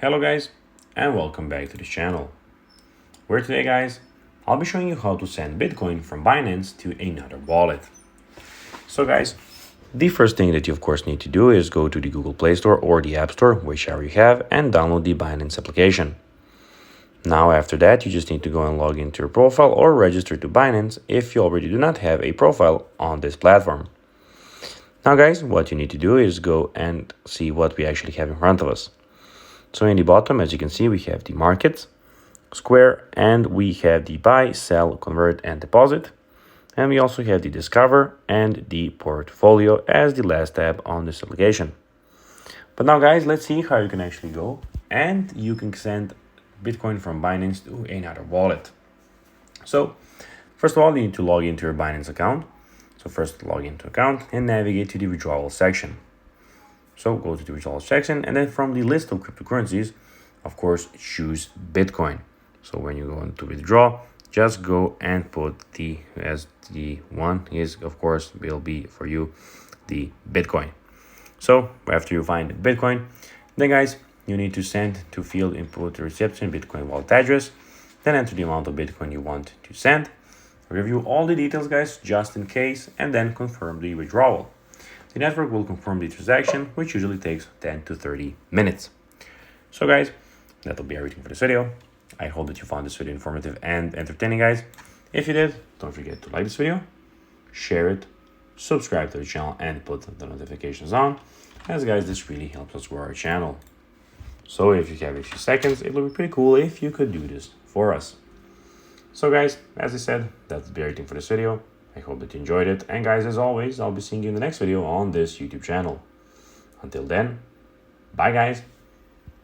Hello guys, and welcome back to this channel, where today guys, I'll be showing you how to send Bitcoin from Binance to another wallet. So guys, the first thing that you of course need to do is go to the Google Play Store or the App Store, whichever you have, and download the Binance application. Now after that, you just need to go and log into your profile or register to Binance if you already do not have a profile on this platform. Now guys, what you need to do is go and see what we actually have in front of us. So in the bottom, as you can see, we have the market square, and we have the buy, sell, convert, and deposit. And we also have the discover and the portfolio as the last tab on this application. But now guys, let's see how you can actually go and you can send Bitcoin from Binance to another wallet. So first of all, you need to log into your Binance account. So first log into account and navigate to the withdrawal section. So go to the withdrawal section, and then from the list of cryptocurrencies, of course, choose Bitcoin. So when you go into withdraw, just go and put the one is, of course, will be for you the Bitcoin. So after you find Bitcoin, then guys, you need to send to field input reception Bitcoin wallet address, then enter the amount of Bitcoin you want to send. Review all the details, guys, just in case, and then confirm the withdrawal. The network will confirm the transaction, which usually takes 10 to 30 minutes. So guys, that'll be everything for this video. I hope that you found this video informative and entertaining, guys. If you did, don't forget to like this video, share it, subscribe to the channel, and put the notifications on, as guys, this really helps us grow our channel. So if you have a few seconds, it would be pretty cool if you could do this for us. So guys, as I said, that'll be everything for this video. I hope that you enjoyed it. And guys, as always, I'll be seeing you in the next video on this YouTube channel. Until then, bye guys.